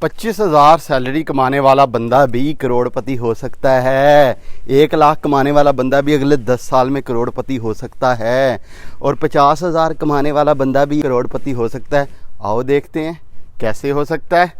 25,000 salary कमाने वाला बंदा भी करोड़पति हो सकता है। 1 लाख कमाने वाला बंदा भी अगले 10 साल में करोड़पति हो सकता है और 50,000 कमाने वाला बंदा भी करोड़पति हो सकता है। आओ देखते हैं कैसे हो सकता है।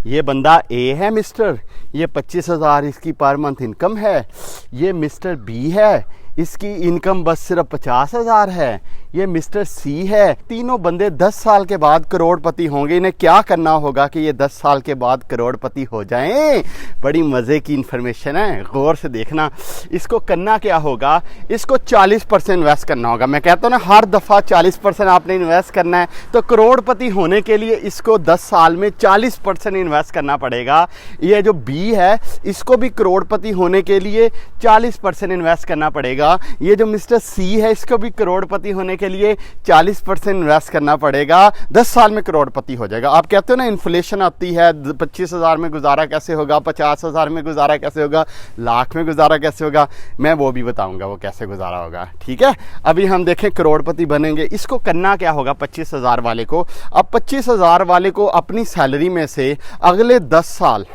ये बंदा ए है मिस्टर, ये 25,000 इसकी पर मंथ इनकम है। ये मिस्टर बी है, इसकी इनकम बस सिर्फ 50,000 है। ये मिस्टर सी है। तीनों बंदे 10 साल के बाद करोड़पति होंगे। इन्हें क्या करना होगा कि ये 10 साल के बाद करोड़पति हो जाएं? बड़ी मज़े की इन्फॉर्मेशन है, गौर से देखना। इसको करना क्या होगा, इसको 40% इन्वेस्ट करना होगा। मैं कहता हूँ ना, हर दफ़ा 40% आपने इन्वेस्ट करना है। तो करोड़पति होने के लिए इसको 10 साल में 40% इन्वेस्ट करना पड़ेगा। ये जो बी है, इसको भी करोड़पति होने के लिए 40% इन्वेस्ट करना पड़ेगा। ये जो मिस्टर सी है, इसको भी करोड़पति होने के लिए 40% इन्वेस्ट करना पड़ेगा। 10 साल में करोड़पति हो जाएगा। आप कहते हो ना इन्फ्लेशन आती है, 25,000 में गुजारा कैसे होगा, 50,000 में गुजारा कैसे होगा, लाख में गुजारा कैसे होगा, मैं वो भी बताऊंगा वो कैसे गुजारा होगा। ठीक है, अभी हम देखें करोड़पति बनेंगे। इसको करना क्या होगा 25,000 वाले को। अब 25,000 वाले को अपनी सैलरी में से अगले 10 साल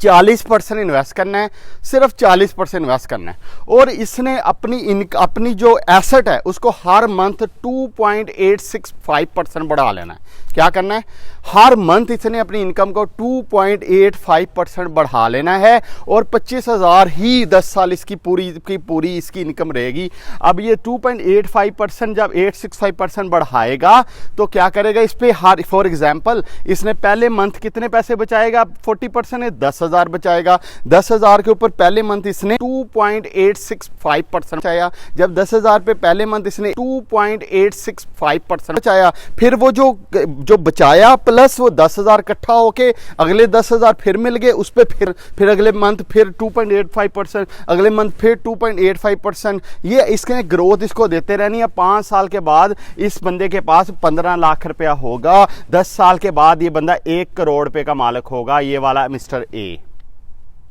40% इन्वेस्ट करना है, सिर्फ 40% इन्वेस्ट करना है। और इसने अपनी जो एसेट है उसको हर मंथ 2.865% बढ़ा लेना है। क्या करना है, हर मंथ इसने अपनी इनकम को 2.85% बढ़ा लेना है और 25,000 ही 10 साल इसकी पूरी इसकी इनकम रहेगी। अब ये 2.85% जब 865% बढ़ाएगा तो क्या करेगा, इस पे हर फॉर एग्जांपल इसने पहले मंथ कितने पैसे बचाएगा, 40% है 10,000 बचाएगा। 10,000 के ऊपर पहले मंथ इसने 2.865% बचाया। जब 10,000 पे पहले मंथ इसने 2.865% बचाया, फिर वो जो बचाया प्लस वो 10,000 इकट्ठा होके अगले 10,000 फिर मिल गए, उस पर फिर अगले मंथ फिर 2.85%, अगले मंथ फिर 2.85%। ये इसके ग्रोथ इसको देते रहनी है। 5 साल के बाद इस बंदे के पास 15 लाख रुपया होगा। 10 साल के बाद ये बंदा 1 करोड़ रुपए का मालिक होगा, ये वाला मिस्टर ए।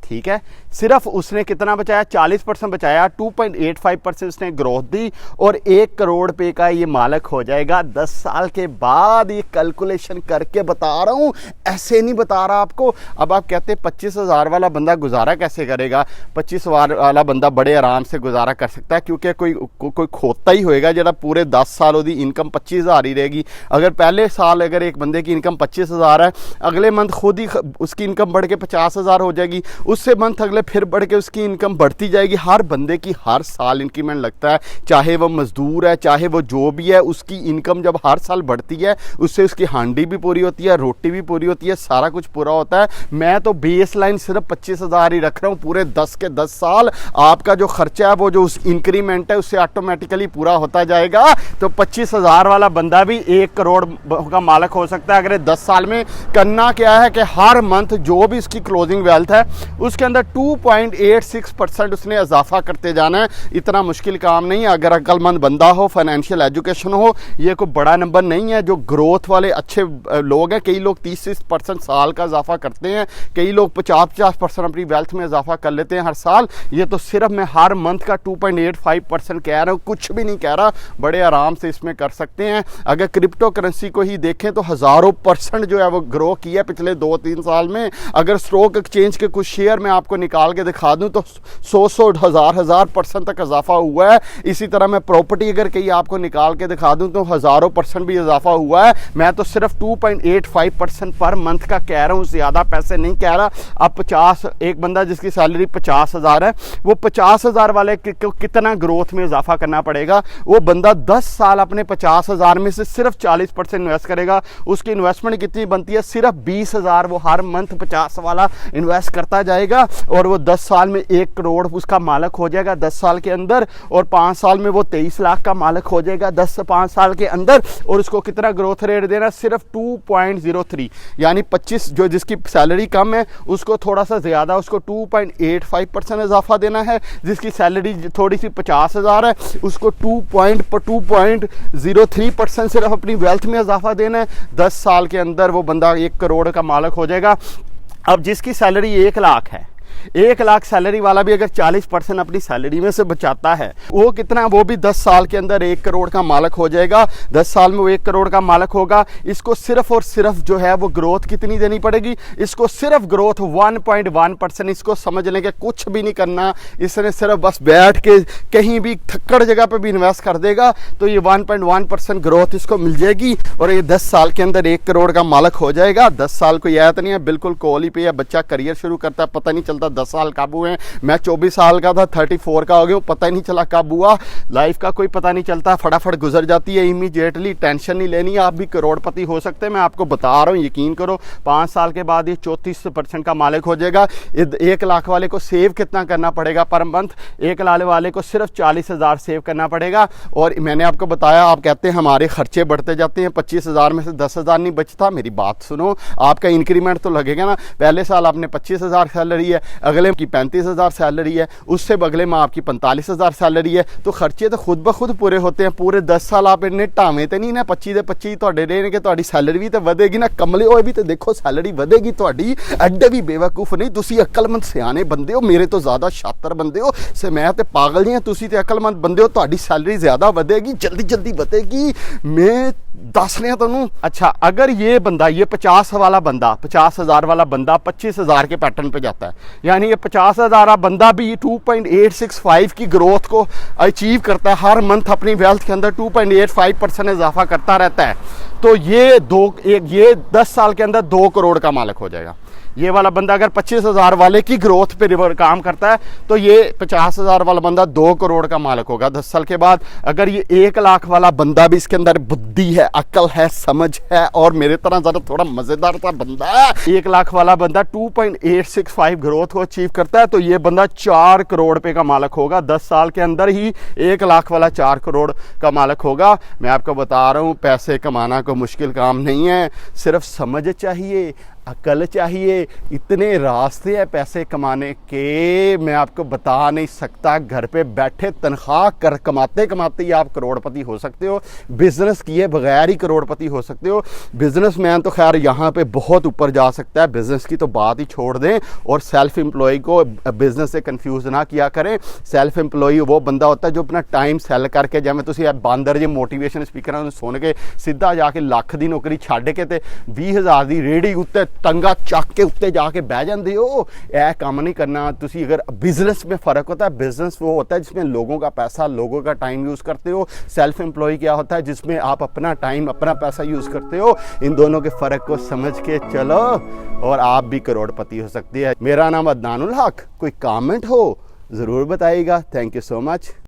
ठीक है, सिर्फ उसने कितना बचाया, 40% बचाया, 2.85% उसने ग्रोथ दी और 1 करोड़ रुपए का ये मालिक हो जाएगा 10 साल के बाद। ये कैलकुलेशन करके बता रहा हूं, ऐसे नहीं बता रहा आपको। अब आप कहते हैं 25,000 वाला बंदा गुजारा कैसे करेगा। 25,000 वाला बंदा बड़े आराम से गुजारा कर सकता है, क्योंकि कोई खोता ही होएगा जरा पूरे 10 साल की इनकम 25,000 ही रहेगी। अगर पहले साल अगर एक बंदे की इनकम 25,000 है, अगले मंथ खुद ही उसकी इनकम बढ़ के 50,000 हो जाएगी। उससे मंथ अगले फिर बढ़ के उसकी इनकम बढ़ती जाएगी। हर बंदे की हर साल इंक्रीमेंट लगता है, चाहे वो मजदूर है चाहे वो जो भी है, उसकी इनकम जब हर साल बढ़ती है उससे उसकी हांडी भी पूरी होती है, रोटी भी पूरी होती है, सारा कुछ पूरा होता है। मैं तो बेस लाइन सिर्फ 25,000 ही रख रहा हूँ। पूरे 10 के 10 साल आपका जो खर्चा है वो जो उस इंक्रीमेंट है उससे ऑटोमेटिकली पूरा होता जाएगा। तो 25,000 वाला बंदा भी 1 करोड़ का मालिक हो सकता है अगर 10 साल में। करना क्या है कि हर मंथ जो भी उसकी क्लोजिंग वेल्थ है उसके अंदर 2.86% उसने इजाफा करते जाना है। इतना मुश्किल काम नहीं है। अगर अक्लमंद बंदा हो, फाइनेंशियल एजुकेशन हो, ये कोई बड़ा नंबर नहीं है। जो ग्रोथ वाले अच्छे लोग हैं, कई लोग 30% साल का इजाफा करते हैं, कई लोग 50% अपनी वेल्थ में इजाफा कर लेते हैं हर साल। ये तो सिर्फ मैं हर मंथ का 2.85% कह रहा हूँ, कुछ भी नहीं कह रहा। बड़े आराम से इसमें कर सकते हैं। अगर क्रिप्टो करेंसी को ही देखें तो हज़ारों % जो है वो ग्रो किया पिछले 2-3 साल में। अगर स्टॉक एक्सचेंज के कुछ शेयर में आपको निकाल के दिखा दूं तो 100 1000% तक इजाफा हुआ है। इसी तरह मैं प्रॉपर्टी अगर कहीं आपको निकाल के दिखा दूं तो हज़ारों % भी इजाफा हुआ है। मैं तो सिर्फ 2.85% पर मंथ का कह रहा हूं, ज़्यादा पैसे नहीं कह रहा। अब 50 एक बंदा जिसकी सैलरी 50,000 है, वो 50,000 वाले को कितना ग्रोथ में इजाफा करना पड़ेगा। वो बंदा 10 साल अपने 50,000 में से सिर्फ 40% इन्वेस्ट करेगा। उसकी इन्वेस्टमेंट कितनी बनती है, सिर्फ 20,000 वो हर मंथ 50 वाला इन्वेस्ट करता जाएगा और वो 10 साल में 1 करोड़ उसका मालिक हो जाएगा 10 साल के अंदर। और 5 साल में वो 23 लाख का मालिक हो जाएगा 10 से 5 साल के अंदर। और उसको कितना ग्रोथ रेट देना, सिर्फ 2.03, यानी 25 जो जिसकी सैलरी कम है उसको थोड़ा सा ज़्यादा, उसको 2.85% इजाफा देना है। जिसकी सैलरी थोड़ी सी 50,000 है उसको 2.03% सिर्फ अपनी वेल्थ में इजाफा देना है। 10 साल के अंदर वो बंदा 1 करोड़ का मालिक हो जाएगा। अब जिसकी सैलरी 1 लाख है 1 लाख सैलरी वाला भी अगर 40% अपनी सैलरी में से बचाता है, वो कितना, वो भी 10 साल के अंदर 1 करोड़ का मालिक हो जाएगा। 10 साल में वो 1 करोड़ का मालिक होगा। इसको सिर्फ और सिर्फ जो है वो ग्रोथ कितनी देनी पड़ेगी, इसको सिर्फ ग्रोथ 1.1%। इसको समझ लें कि कुछ भी नहीं करना, इसने सिर्फ बस बैठ के कहीं भी थक्कड़ जगह पे भी इन्वेस्ट कर देगा तो ये 1.1% ग्रोथ इसको मिल जाएगी और ये 10 साल के अंदर 1 करोड़ का मालिक हो जाएगा। 10 साल कोई ऐत नहीं है, बिल्कुल कोहली पे है, बच्चा करियर शुरू करता है, पता नहीं चलता 10 साल कब हुए हैं। मैं 24 साल का था, 34 का हो गया, पता ही नहीं चला कब हुआ। लाइफ का कोई पता नहीं चलता, फटाफट गुजर जाती है इमीडिएटली। टेंशन नहीं लेनी, आप भी करोड़पति हो सकते हैं, मैं आपको बता रहा हूँ, यकीन करो। 5 साल के बाद ये 34% का मालिक हो जाएगा। 1 लाख वाले को सेव कितना करना पड़ेगा पर मंथ, 1 लाख वाले को सिर्फ 40,000 सेव करना पड़ेगा। और मैंने आपको बताया, आप कहते हैं हमारे खर्चे बढ़ते जाते हैं, 25,000 में से 10,000 नहीं बचता। मेरी बात सुनो, आपका इंक्रीमेंट तो लगेगा ना। पहले साल आपने 25,000 सैलरी है, अगले की 35,000 सैलरी है, उससे अगले माह आपकी 45,000 सैलरी है, तो खर्चे तो खुद ब खुद पूरे होते हैं। पूरे 10 साल आप इन्ने ढावें तो नहीं ना, 25 ਦੇ 25 ਤੁਹਾਡੇ ਰਹਿਣਗੇ, ਤੁਹਾਡੀ ਸੈਲਰੀ ਵੀ ਤਾਂ ਵਧੇਗੀ ਨਾ। ਕਮਲੇ ਹੋਏ ਵੀ ਤੇ ਦੇਖੋ ਸੈਲਰੀ ਵਧੇਗੀ ਤੁਹਾਡੀ। ਐਡੇ ਵੀ ਬੇਵਕੂਫ ਨਹੀਂ ਤੁਸੀਂ, ਅਕਲਮੰਦ ਸਿਆਣੇ ਬੰਦੇ ਹੋ, ਮੇਰੇ ਤੋਂ ਜ਼ਿਆਦਾ ਸ਼ਾਤਰ ਬੰਦੇ ਹੋ। ਸੇ ਮੈਂ ਤੇ ਪਾਗਲ ਨਹੀਂ ਹਾਂ, ਤੁਸੀਂ ਤੇ ਅਕਲਮੰਦ ਬੰਦੇ ਹੋ, ਤੁਹਾਡੀ सैलरी ज़्यादा ਵਧेगी, जल्दी जल्दी ਵਧेगी। मैं दस रहा तुहानू। अच्छा, अगर ये बंदा, ये 50 वाला बंदा, 50,000 वाला बंदा 25,000 के पैटर्न पे जाता है, यानी ये 50,000 बंदा भी 2.865 की ग्रोथ को अचीव करता है, हर मंथ अपनी वेल्थ के अंदर 2.85% इजाफा करता रहता है, तो ये 10 साल के अंदर 2 करोड़ का मालिक हो जाएगा। ये वाला बंदा अगर 25,000 वाले की ग्रोथ पे काम करता है तो ये 50,000 वाला बंदा 2 करोड़ का मालिक होगा 10 साल के बाद। अगर ये 1 लाख वाला बंदा भी, इसके अंदर बुद्धि है, अकल है, समझ है और मेरे तरह ज़रा थोड़ा मज़ेदार सा बंदा है, 1 लाख वाला बंदा 2.865 ग्रोथ को अचीव करता है तो ये बंदा 4 करोड़ पे का मालिक होगा। 10 साल के अंदर ही 1 लाख वाला 4 करोड़ का मालिक होगा। मैं आपको बता रहा हूँ, पैसे कमाना कोई मुश्किल काम नहीं है, सिर्फ समझ चाहिए, अकल चाहिए। इतने रास्ते हैं पैसे कमाने के, मैं आपको बता नहीं सकता। घर पे बैठे तनख्वाह कर कमाते कमाते ही आप करोड़पति हो सकते हो, बिजनेस किए बगैर ही करोड़पति हो सकते हो। बिजनेसमैन तो खैर यहाँ पे बहुत ऊपर जा सकता है, बिजनेस की तो बात ही छोड़ दें। और सेल्फ एम्प्लॉय को बिजनेस से कंफ्यूज ना किया करें। सेल्फ एम्प्लॉय वो बंदा होता है जो अपना टाइम सैल करके, जिवें तुसीं बांदर जे मोटिवेशन स्पीकर सुन के सीधा जाके ਲੱਖ ਦੀ नौकरी छड्ड के ते 20,000 ਦੀ रेहड़ी उत्ते टंगा ਚੱਕ के उत्ते जाके बह जाते हो। यह काम नहीं करना। तुसी अगर बिजनेस में फ़र्क होता है, बिजनेस वो होता है जिसमें लोगों का पैसा, लोगों का टाइम यूज़ करते हो। सेल्फ एम्प्लॉय क्या होता है जिसमें आप अपना टाइम, अपना पैसा यूज़ करते हो। इन दोनों के फ़र्क को समझ के चलो और आप भी करोड़पति हो सकती है। मेरा नाम अदनानुल हक। कोई कमेंट हो ज़रूर बताइएगा। Thank you so much.